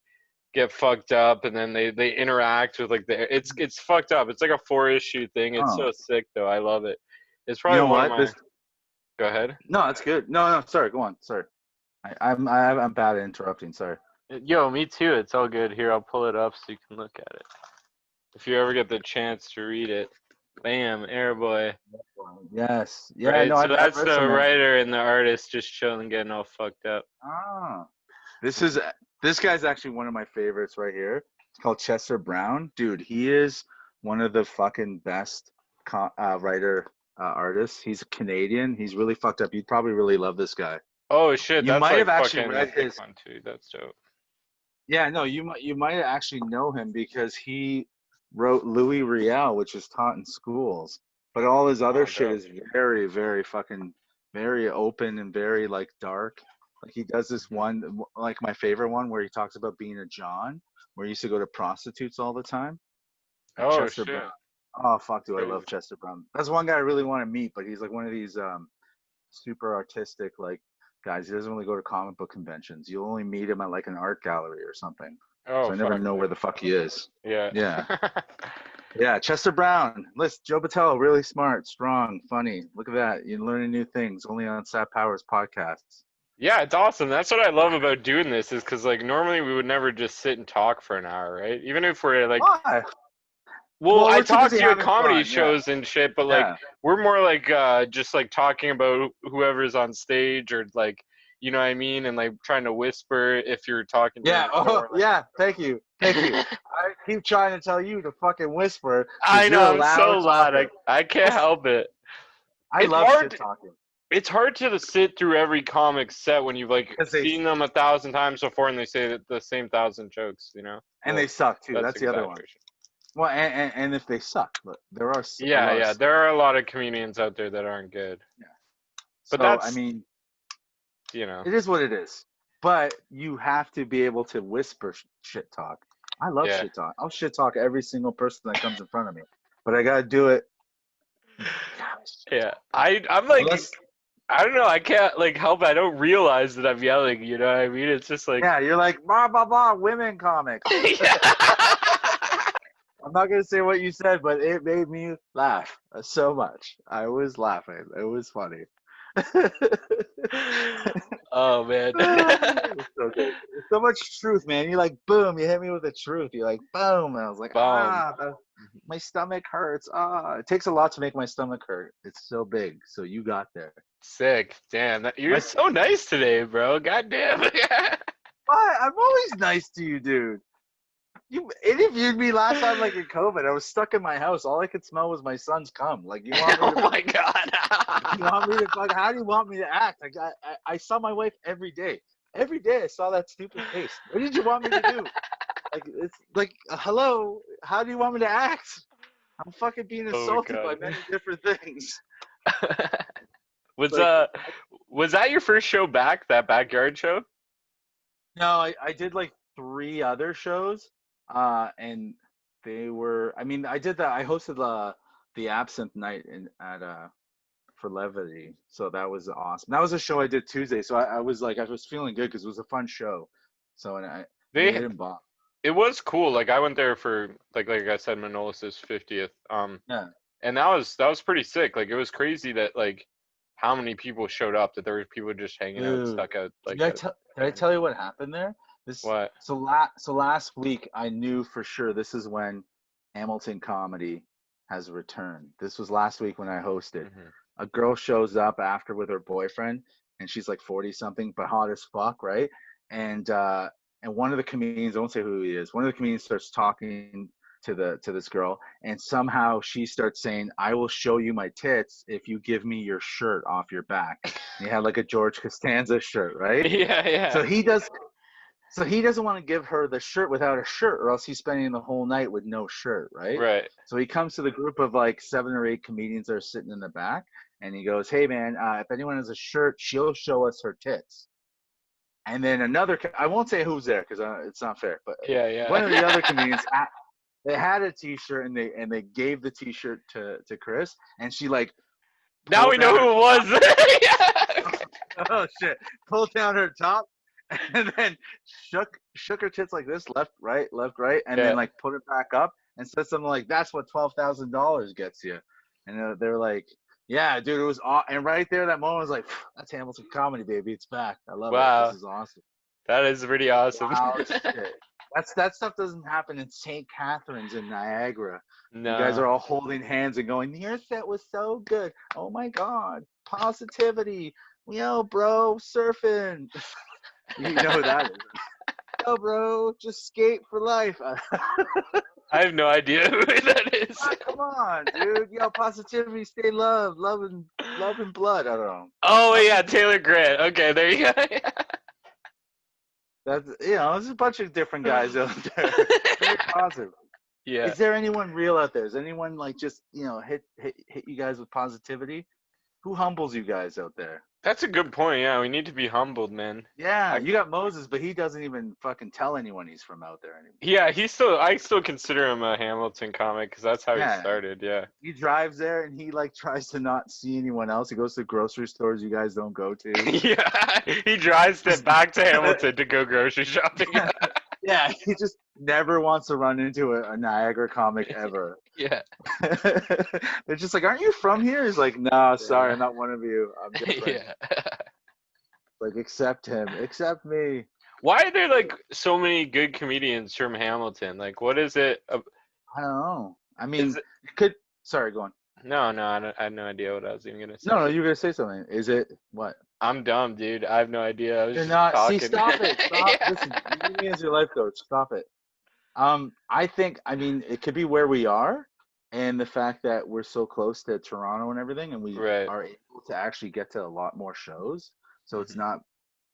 get fucked up, and then they interact with like it's fucked up. It's like a 4 issue thing. It's
Oh,
so sick though. I love it. It's
you
probably
know
one of
what?
my.
This
Go ahead.
no, it's good. No, no, sorry. Go on. Sorry. I'm bad at interrupting. Sorry.
Yo, me too. It's all good. Here, I'll pull it up so you can look at it. If you ever get the chance to read it. Bam, Airboy.
Yes. Yeah.
Right?
No,
So
I've
that's
read
the
some Airboy.
writer and the artist just chilling, getting all fucked up.
Ah, this is this guy's actually one of my favorites right here. It's called Chester Brown. Dude, he is one of the fucking best writer artists. He's Canadian. He's really fucked up. You'd probably really love this guy.
Oh shit,
You
that's
might have
like
actually
fucking
read
epic
his.
one too. That's dope.
Yeah, no, you might actually know him because he wrote Louis Riel, which is taught in schools. But all his other
Oh,
shit
dope.
is very, very fucking very open and very like dark. Like he does this
Mhm.
one, like my favorite one, where he talks about being a John, where he used to go to prostitutes all the time.
Oh
Chester Brown.
shit.
Oh fuck, do I
Crazy.
love Chester Brown? That's one guy I really want to meet, but he's like one of these super artistic like guys. He doesn't really go to comic book conventions. You'll only meet him at like an art gallery or something.
Oh
So I never
fuck.
know where the fuck he is.
Yeah.
Yeah. Yeah. Chester Brown. Listen, Joe Patel, really smart, strong, funny. Look at that. You're learning new things only on Sat Powers podcasts.
Yeah, it's awesome. That's what I love about doing this is because like normally we would never just sit and talk for an hour, right? Even if we're like,
Why?
well,
Well,
I
we're too
talk
busy
to you at
having
comedy
fun. Yeah.
shows and shit, but like
Yeah.
we're more like just like talking about whoever's on stage or like you know what I mean, and like trying to whisper if you're talking during
Yeah.
the show
Oh,
or
yeah. Thank you. Thank you.
like.
I keep trying to tell you to fucking whisper because
I know
you're a
I'm so
loud
loud. I
talker.
I can't help it.
I
It's
love shit
hard.
talking
It's hard to sit through every comic set when you've like
because
seen them 1,000 times before and they say that the same 1,000 jokes. You know.
they
Well,
suck too.
that's
That's the other one.
exaggeration.
Well, and if they suck, but there are a
Yeah,
lot of
yeah. There are a lot of comedians out there that aren't good,
yeah.
but
So I
that's
mean,
you know.
it is what it is. But you have to be able to whisper shit talk. I love
Yeah.
shit talk. I'll shit talk every single person that comes in front of me, but I gotta do it.
Yeah. I'm like
Unless,
I don't know. I can't like help. I don't realize that I'm yelling. You know what I mean? It's just like.
yeah, you're like blah blah blah. Women comics. I'm not gonna say what you said, but it made me laugh so much. I was laughing. It was funny.
Oh man.
It's so good. It's so much truth, man. You're like, boom, you hit me with the truth. You're like, boom. And I was like,
Bomb.
my stomach hurts. It takes a lot to make my stomach hurt. It's so big. So you got there.
Sick. Damn. You're
My,
so nice today, bro. God damn.
I'm always nice to you, dude. You interviewed me last time, like in COVID. I was stuck in my house. All I could smell was my son's cum. Like, you want me
Oh
to
my god.
You want me to fuck? How do you want me to act? Like I saw my wife every day. Every day I saw that stupid face. What did you want me to do? Like it's like hello. How do you want me to act? I'm fucking being
Oh my
assaulted by
god.
many different things.
was
Like
uh was that your first show back? That backyard show?
no, I did like 3 other shows, and they were. I mean, I did that. I hosted the Absinthe Night at for levity. So that was awesome. That was a show I did Tuesday. So I was like, I was feeling good because it was a fun show. So and it
They
didn't bomb.
it was cool. Like I went there for like I said, Manolis's 50th.
Yeah.
And that was pretty sick. Like it was crazy that like how many people showed up. That there were people just hanging out,
Dude,
stuck out like
did
at
did I
there.
tell you what happened there?
What?
So last week I knew for sure this is when Hamilton Comedy has returned. This was last week when I hosted.
Hmm.
A girl shows up after with her boyfriend, and she's like 40 something, but hot as fuck, right? And one of the comedians, I won't say who he is, one of the comedians starts talking to this girl, and somehow she starts saying, "I will show you my tits if you give me your shirt off your back." And he had like a George Costanza shirt, right?
Yeah,
So
yeah.
So he doesn't want to give her the shirt without a shirt, or else he's spending the whole night with no shirt, right?
Right.
So he comes to the group of like 7 or 8 comedians that are sitting in the back, and he goes, "Hey man, if anyone has a shirt, she'll show us her tits." And then another, I won't say who's there because it's not fair, but
Yeah,
one of the other
yeah.
comedians, they had a T-shirt and they gave the T-shirt to Chris, and she like
Now
pulled
we know
down her
who it
top.
was. Yeah.
Oh shit! Pulled down her top, and then shook her tits like this, left, right, and then
Yeah.
like put it back up and said something like, "That's what $12,000 gets you." And they're like, "Yeah, dude, it was aw-" And right there, that moment was like, "That's Hamilton comedy, baby. It's back. I love it. This
Wow.
is awesome."
That is pretty
Like,
awesome.
wow, shit. That stuff doesn't happen in St. Catharines in Niagara. You guys are
No.
all holding hands and going, "Your set was so good. Oh my god, positivity. Yo, bro, surfing." You know who that is? Yo, bro, just skate for life.
I have no idea who that is.
Come on, dude. Yo, positivity, stay love and blood. I don't know.
Oh
Love
yeah,
and
Taylor Grant. Okay, there you go.
that's there's a bunch of different guys out there. Very positive.
Yeah.
Is there anyone real out there? Is anyone like just hit you guys with positivity? Who humbles you guys out there?
That's a good point. Yeah, we need to be humbled, man.
Yeah,
I,
you got Moses, but he doesn't even fucking tell anyone he's from out there anymore.
yeah, I still consider him a Hamilton comic because that's how he
Yeah,
started. Yeah.
he drives there and he like tries to not see anyone else. He goes to grocery stores you guys don't go to.
Yeah, he drives it back to Hamilton to go grocery shopping.
Yeah, he just never wants to run into a Niagara comic ever.
Yeah.
They're just like, "Aren't you from here?" He's like, "No, sorry,
Yeah.
I'm not one of you. I'm different."
Yeah.
Like, accept him, accept me.
Why are there like so many good comedians from Hamilton? Like, what is it?
I don't know. I mean,
Is it?
could Sorry, go on.
No, I had no idea what I was even gonna say.
No, you were gonna say something. Is it what?
I'm dumb, dude. I have no idea. I was
You're
just
not. See,
talking.
stop it. Stop. Listen,
Yeah.
use me as your life coach. Stop it. I think. I mean, it could be where we are, and the fact that we're so close to Toronto and everything, and we
Right.
are able to actually get to a lot more shows. So
Mhm.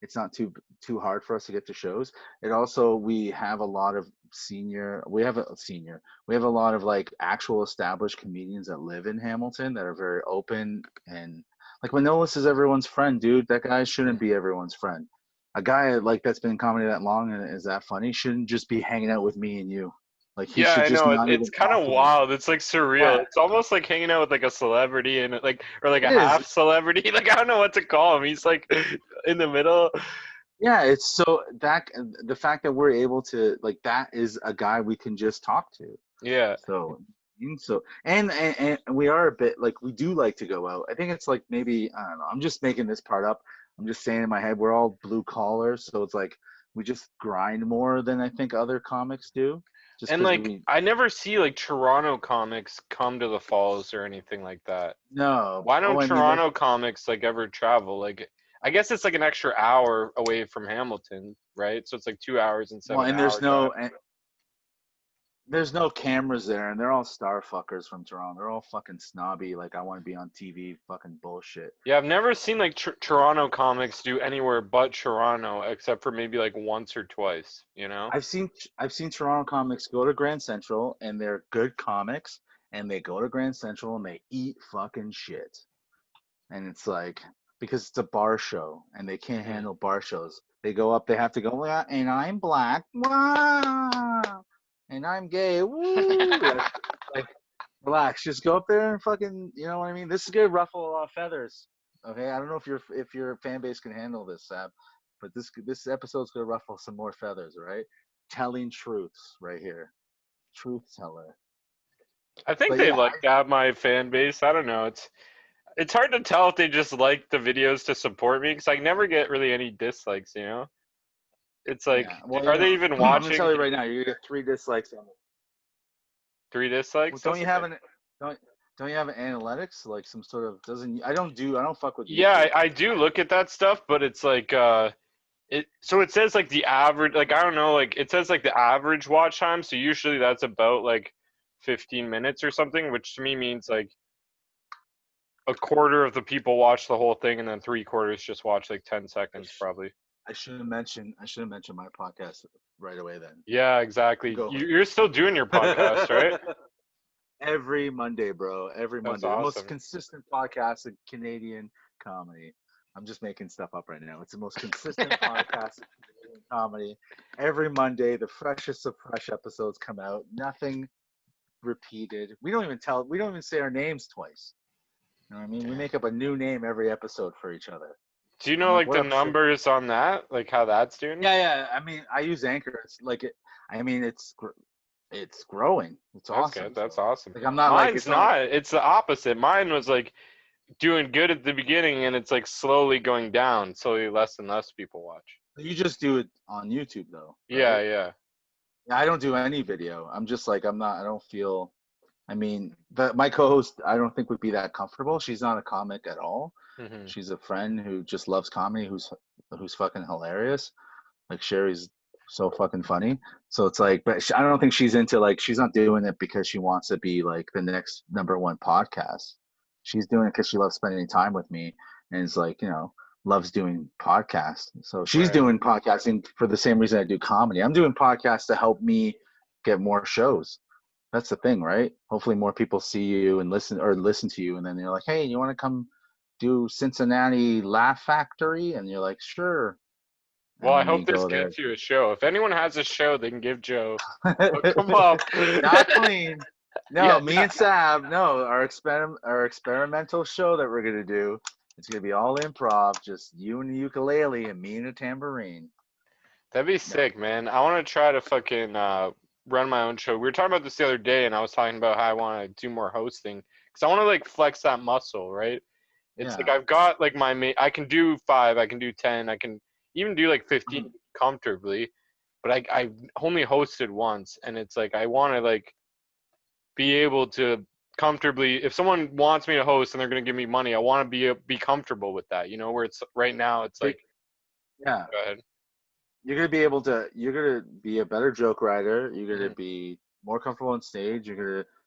it's not too hard for us to get to shows. It also we have a lot of we have a lot of like actual established comedians that live in Hamilton that are very open, and like Manolis is everyone's friend, dude. That guy shouldn't be everyone's friend. A guy like that's been in comedy that long and is that funny shouldn't just be hanging out with me and you. Like he
Yeah,
should
I
just
know.
not
It's
even
kind
talk
of
to me.
wild. It's like surreal.
Yeah,
It's almost like hanging out with like a celebrity and like or like
it
a
is.
half celebrity. Like I don't know what to call him. He's like in the middle.
Yeah, it's so that the fact that we're able to like that is a guy we can just talk to.
Yeah.
So, and we are a bit like we do like to go out. I think it's like maybe I don't know. I'm just making this part up. I'm just saying in my head we're all blue collar, so it's like we just grind more than I think other comics do, just
And
because
like
we
I never see like Toronto comics come to the falls or anything like that.
no.
Why
Oh,
don't
I mean,
Toronto comics like ever travel? Like I guess it's like an extra hour away from Hamilton, right? So it's like 2 hours instead of
well,
an
and
hour drive.
there's no cameras there, and they're all star fuckers from Toronto. They're all fucking snobby. Like I want to be on TV, fucking bullshit.
Yeah, I've never seen like Toronto comics do anywhere but Toronto, except for maybe like once or twice, you know?
I've seen Toronto comics go to Grand Central and they're good comics and they go to Grand Central and they eat fucking shit. And it's like because it's a bar show and they can't
Mm.
handle bar shows. They go up, they have to go, "Yeah, and I'm black. Wow. And I'm gay. Woo." Like relax. Just go up there and fucking, you know what I mean? This is gonna ruffle a lot of feathers. Okay? I don't know if your fan base can handle this, Sab, but this episode's gonna ruffle some more feathers, all right? Telling truths right here. Truth teller.
I think
But
they
yeah,
like that, my fan base. I don't know. It's hard to tell if they just like the videos to support me because I never get really any dislikes, you know? It's like,
yeah. Well,
are they even
I'm gonna
watching?
tell you right now, you're gonna get 3 dislikes on it.
Three
Well,
dislikes?
don't
That's
you have
okay.
an don't don't you have an analytics like some sort of doesn't I don't fuck with
Yeah,
YouTube.
I do look at that stuff, but it's like it says like the average, like I don't know, like it says like the average watch time, so usually that's about like 15 minutes or something, which to me means like a quarter of the people watch the whole thing and then 3/4 just watch like 10 seconds probably.
I should have mentioned my podcast right away then.
Yeah, exactly.
Go.
You're still doing your podcast, right?
Every Monday, bro. Every
That's
Monday. The most
awesome.
consistent podcast in Canadian comedy. I'm just making stuff up right now. It's the most consistent podcast in Canadian comedy. Every Monday, the freshest of fresh episodes come out. Nothing repeated. We don't even say our names twice. You know what I mean? We make up a new name every episode for each other.
Do you
I'm
know
like,
like
what
the
up, shit?
numbers on that? Like how that's doing?
Yeah. I mean, I use Anchor. It's like it. I mean, it's growing. It's
That's good.
awesome.
That's
So
awesome.
like, I'm not like
Mine's
it's not like
not. It's the opposite. Mine was like doing good at the beginning, and it's like slowly going down. Slowly, less and less people watch.
you just do it on YouTube though,
Yeah,
right?
yeah.
I don't do any video. I'm just like I'm not. I don't feel. I mean, my co-host I don't think would be that comfortable. She's not a comic at all.
Hmm.
She's a friend who just loves comedy. Who's fucking hilarious. Like Sherry's so fucking funny. So it's like, but I don't think she's into like she's not doing it because she wants to be like the next #1 podcast. She's doing it because she loves spending time with me and is like, loves doing podcasts. So she's
Right.
doing podcasting for the same reason I do comedy. I'm doing podcasts to help me get more shows. That's the thing, right? Hopefully more people see you and listen to you and then they're like, hey, you want to come do Cincinnati Laugh Factory? And you're like, sure.
Well,
And
I
then you
hope this
go there.
gets you a show. If anyone has a show, they can give Joe. Hook him up.
Not clean. No,
Yeah,
me and Sab. No, our experimental show that we're gonna do. It's gonna be all improv, just you and the ukulele and me and a tambourine.
that'd be
No.
sick, man. I want to try to fucking run my own show. We were talking about this the other day, and I was talking about how I want to do more hosting because I want to like flex that muscle, right? It's like
Yeah.
I've got like I can do 5, I can do 10, I can even do like 15
Mhm.
comfortably, but I only hosted once, and it's like I want to like be able to comfortably, if someone wants me to host and they're going to give me money, I want to be comfortable with that, where it's right now it's like
Yeah.
go ahead.
You're gonna be a better joke writer. You're gonna
Mhm.
be more comfortable on stage.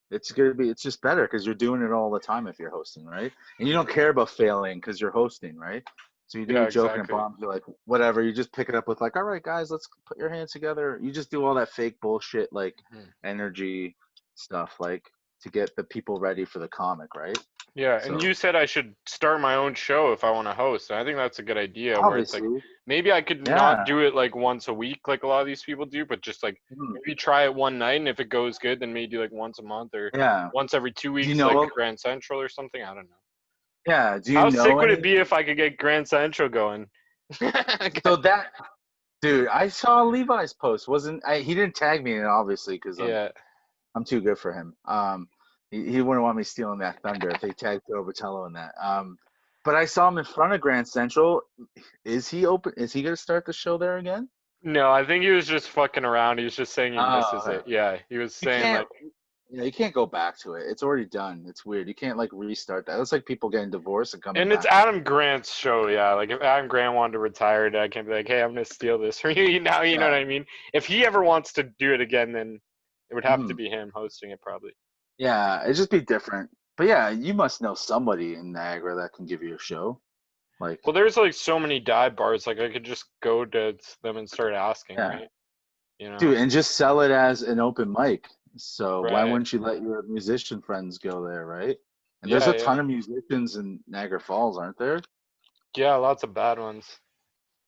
It's just better because you're doing it all the time if you're hosting, right? And you don't care about failing because you're hosting, right? So you do
Yeah,
your joke and it
exactly.
bombs, you're like, whatever. You just pick it up with like, all right, guys, let's put your hands together. You just do all that fake bullshit, like
Mhm.
energy stuff, like to get the people ready for the comic, right?
Yeah,
So
and you said I should start my own show if I want to host. And I think that's a good idea where it's like
obviously,
maybe I could not
yeah.
do it like once a week like a lot of these people do, but just like
Mhm.
maybe try it one night, and if it goes good, then maybe like once a month or
Yeah.
once every 2
Do you
weeks, like
know?
Grand Central or something. I don't know.
Yeah. Do you
How sick
know
would it
any?
be if I could get Grand Central going?
So that dude, I saw Levi's post. He didn't tag me in it obviously because
Yeah.
I'm too good for him. He wouldn't want me stealing that thunder if they tagged Joe Vitello in that. But I saw him in front of Grand Central. Is he open? Is he gonna start the show there again?
No, I think he was just fucking around. He was just saying he misses
Okay.
it. Yeah, he was
You
saying
can't.
like,
You can't go back to it. It's already done. It's weird. You can't like restart that. That's like people getting divorced and coming
and it's
back.
Adam Grant's show. Yeah, like if Adam Grant wanted to retire, I can't be like, hey, I'm gonna steal this from you now. You know what
Yeah.
I mean? If he ever wants to do it again, then it would have to
Mhm.
be him hosting it probably.
Yeah, it'd just be different. But yeah, you must know somebody in Niagara that can give you a show. Like,
Well, there's like so many dive bars. Like I could just go to them and start asking,
yeah.
right?
Dude, and just sell it as an open mic. So why
Right?
wouldn't you let your musician friends go there, right? And there's
Yeah,
a
yeah,
ton of musicians in Niagara Falls, aren't there?
yeah. Lots of bad ones.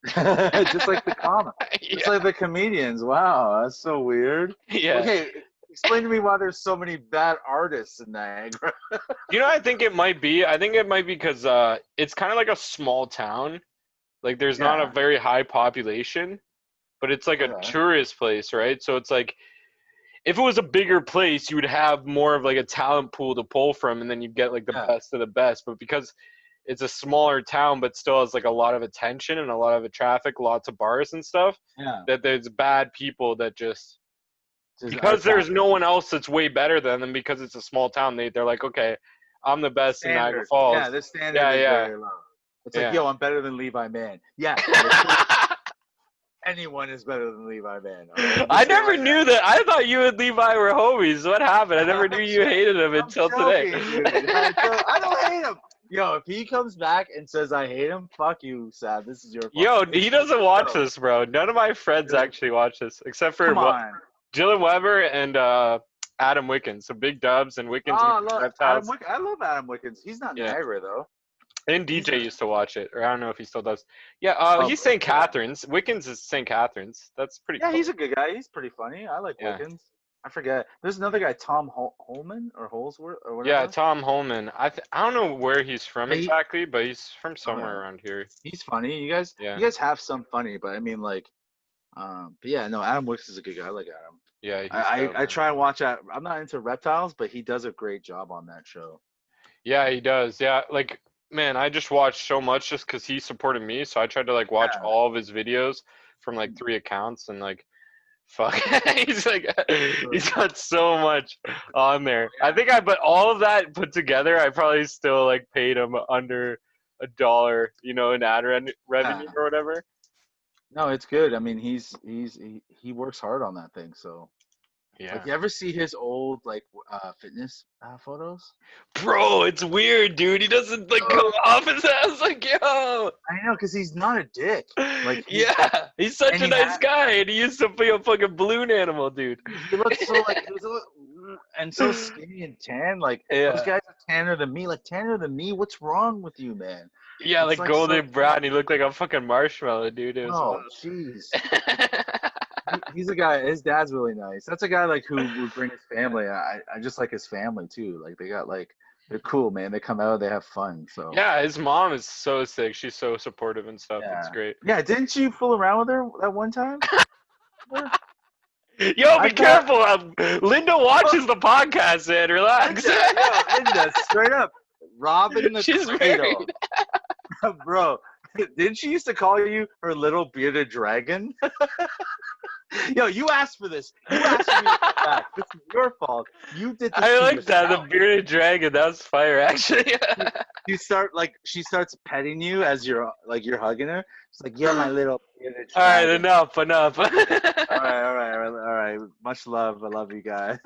Just like the comic, just
Yeah,
like the comedians. Wow, that's so weird.
yeah.
Okay, explain to me why there's so many bad artists in Niagara.
You know, I think it might be. I think it might be because it's kind of like a small town. Like there's not a
Yeah.
very high population, but it's like a
Okay.
tourist place, right? So it's like if it was a bigger place, you would have more of like a talent pool to pull from, and then you get like the
Yeah.
best of the best. But because it's a smaller town, but still has like a lot of attention and a lot of traffic, lots of bars and stuff,
Yeah.
that there's bad people that just
Just are
because there's no
attracted.
one else that's way better than them because it's a small town. They're like, okay, I'm the best in Niagara
Standard. Yeah,
Falls.
the standard
Yeah,
is
yeah,
very low. It's like,
yeah.
yo, I'm better than Levi Man. Yeah, but of course anyone is better than Levi Man. All right? I'm
I
just saying
never
right
knew that. I thought you and Levi were homies. What happened? I
now.
never knew you hated him
I'm
until today.
joking, dude. I don't hate him. Yo, if he comes back and says I hate him, fuck you, Sad. This is your fault.
Yo, he doesn't watch
Yo,
this, bro. None of my friends
dude,
actually watch this, except for
come on.
Dylan Weber and Adam Wickens. So Big Dubs and Wickens
Oh,
and
I love Adam
Reptiles.
I love Adam Wickens. He's not
Yeah.
Niagara though.
And
He's
DJ
not.
used to watch it, or I don't know if he still does. Yeah,
Oh,
he's St.
yeah.
Catharines. Wickens is St. Catharines. That's pretty
Yeah,
cool.
he's a good guy. He's pretty funny. I like
Yeah.
Wickens. I forget. There's another guy, Tom Holman or Holsworth or whatever.
Yeah, Tom Holman. I don't know where he's from
He-
exactly, but he's from somewhere
Okay.
around here.
He's funny.
Yeah.
You guys have some funny, but I mean like, but yeah, no, Adam Wickens is a good guy. I like Adam.
Yeah, he's
I
dope, man.
try and watch that. I'm not into reptiles, but he does a great job on that show.
Yeah, he does. Yeah, like man, I just watched so much just because he supported me. So I tried to like watch
Yeah.
all of his videos from like 3 accounts and like fuck he's like he's got so much on there. I think but all of that put together, I probably still like paid him under $1, you know, in ad revenue or whatever.
No, it's good. I mean, he works hard on that thing. So,
Yeah.
like, you ever see his old like fitness photos?
Bro, it's weird, dude. He doesn't like come off his ass like, yo.
I know, cause he's not a dick. Like,
yeah, he's such a nice guy, and he used to be a fucking balloon animal, dude.
He looks so like and so skinny and tan. Like those guys are tanner than me. Like tanner than me. What's wrong with you, man?
Yeah,
It's
like golden brown. He looked like a fucking marshmallow, dude. It was
oh, jeez. He's a guy. His dad's really nice. That's a guy like who would bring his family. I just like his family too. Like they got like they're cool, man. They come out, they have fun. So
yeah, his mom is so sick. She's so supportive and stuff.
yeah.
It's great.
Yeah, didn't you fool around with her that one time?
Yo, be careful. Linda watches the podcast, man. Relax.
Linda, straight up. Robin the
She's
Cradle. Bro, didn't she used to call you her little bearded dragon? Yo, you asked for this. You asked for me to come back. This is your fault. You did this.
I like
yourself.
that. The bearded dragon. That was fire, actually.
She starts petting you as you're hugging her. She's like, "Yeah, my little bearded
All right,
dragon."
enough.
All right. Much love. I love you guys.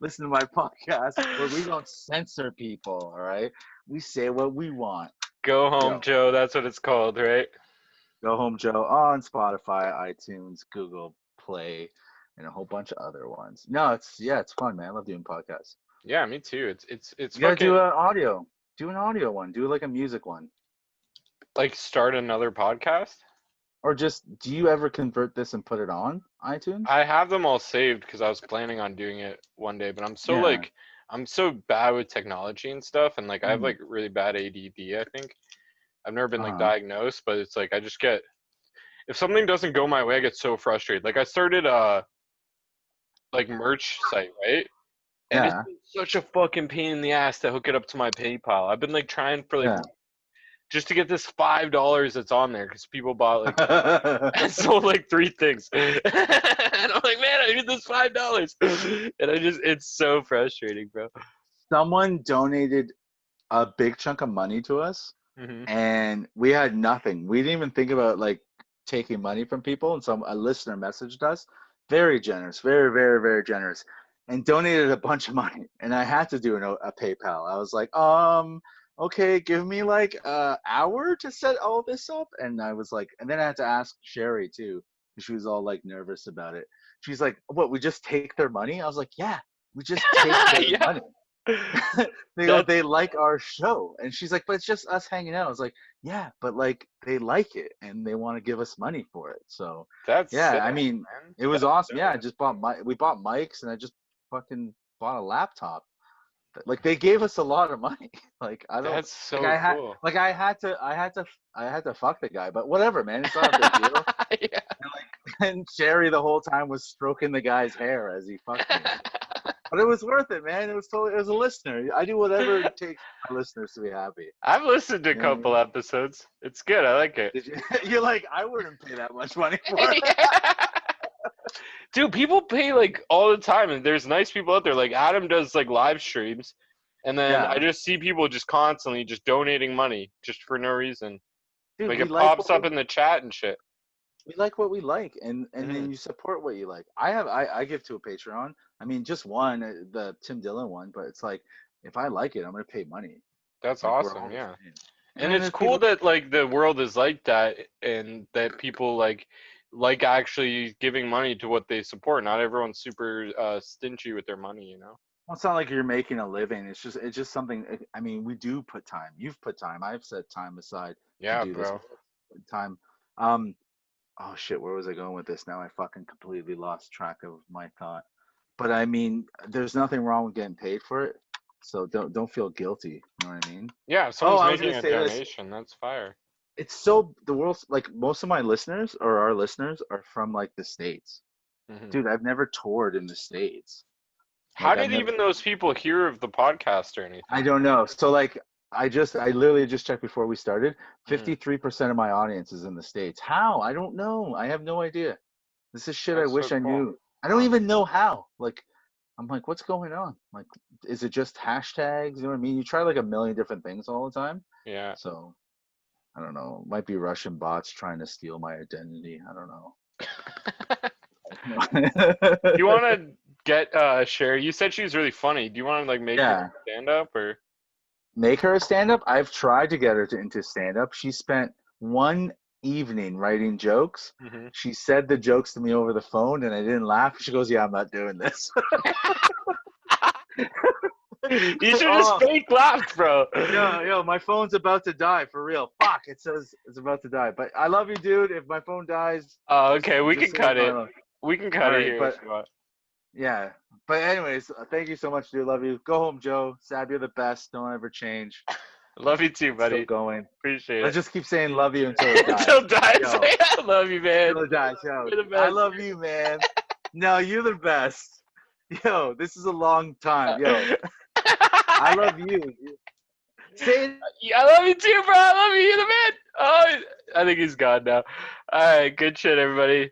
Listen to my podcast where we don't censor people. All right, we say what we want.
Go home, Joe. That's what it's called, right?
Go Home Joe on Spotify, iTunes, Google Play, and a whole bunch of other ones. No, it's fun, man. I love doing podcasts.
Yeah, me too. It's
You gotta do an audio. Do an audio one. Do like a music one.
Like start another podcast?
Or just, do you ever convert this and put it on iTunes?
I have them all saved because I was planning on doing it one day, but I'm so bad with technology and stuff, and like I have like really bad ADD, I think. I've never been like diagnosed, but it's like I just get, if something doesn't go my way, I get so frustrated. Like I started like merch site, right? And it's been such a fucking pain in the ass to hook it up to my PayPal. I've been like trying for like just to get this $5 that's on there because people bought like I sold like 3 things. And I'm like, man, I need this $5. And it's so frustrating, bro.
Someone donated a big chunk of money to us. And we had nothing. We didn't even think about like taking money from people. And a listener messaged us, very generous, very, very, very generous, and donated a bunch of money. And I had to do a PayPal. I was like, okay, give me like an hour to set all this up. And I was like, and then I had to ask Sherry too, because she was all like nervous about it. She's like, what? We just take their money? I was like, yeah, we just take their money. They go, they like our show, and she's like, but it's just us hanging out. I was like, yeah, but like they like it and they want to give us money for it. So
that's
sick,
I
mean, man. It was awesome. Yeah, I just we bought mics, and I just fucking bought a laptop. Like they gave us a lot of money. Like I don't.
That's so
cool. Like I had to fuck the guy, but whatever, man. It's not a big deal. And Sherry the whole time was stroking the guy's hair as he fucked me. But it was worth it, man. It was a listener. I do whatever it takes for my listeners to be happy.
I've listened to a couple episodes. It's good. I like it.
You're like, I wouldn't pay that much money for it.
Dude, people pay like all the time, and there's nice people out there. Like Adam does like live streams, and then I just see people just constantly just donating money just for no reason. Dude, like it pops up in the chat and shit.
We like what we like, and then you support what you like. I give to a Patreon. I mean, just one, the Tim Dillon one, but it's like, if I like it, I'm gonna pay money.
That's
Like we're
awesome.
all the
Yeah.
same.
And
then
it's
there's
cool
people.
that like the world is like that and that people like actually giving money to what they support. Not everyone's super stingy with their money, you know.
Well, it's not like you're making a living. It's just something. I mean, we do put time. You've put time. I've set time aside to
Yeah,
do this.
bro.
Time. Um. Oh shit. Where was I going with this? Now I fucking completely lost track of my thought. But I mean, there's nothing wrong with getting paid for it. So don't feel guilty. You know what I mean?
Yeah, if
Oh,
someone's
I was gonna
making a
say this.
donation, that's fire.
It's so the world's like most of my listeners or our listeners are from like the States.
Hmm.
Dude, I've never toured in the States.
How
Like I've
did
never.
even those people hear of the podcast or
I
anything?
don't know. So like I literally just checked before we started.
Hmm.
53% of my audience is in the States. How? I don't know. I have no idea. This is shit I
That's so
wish I
cool.
knew. I don't even know how. Like I'm like, what's going on? Like, is it just hashtags? You know what I mean? You try like a million different things all the time.
Yeah.
So I don't know. Might be Russian bots trying to steal my identity. I don't know.
Do you want to get Sherry? You said she was really funny. Do you want to like make her
Yeah.
stand up or?
Make her a stand up. I've tried to get her into stand up. She spent one evening writing jokes.
Hmm.
She said the jokes to me over the phone and I didn't laugh. She goes, "Yeah, I'm not doing this."
You should just
Oh,
fake laugh, bro.
yo, my phone's about to die for real. Fuck, it says it's about to die. But I love you, dude. If my phone dies,
Oh,
just
okay, we
just
can
say
cut
my
it.
love.
We can
All
cut it
right,
here if
but
you want.
yeah. But anyways, thank you so much, dude. Love you. Go home, Joe. Sab, you're the best. Don't ever change.
Love you too,
It's still
buddy.
going.
Appreciate
Let's
it.
just keep saying love you until it
Until
dies.
it dies.
Yo,
I love you, man.
until it dies. Yo,
You're the
I
best.
love you, man. No, you're the best. Yo, this is a long time. Yo, I love you. Say it.
Yeah, I love you too, bro. I love you. You're the man. Oh, I think he's gone now. All right, good shit, everybody.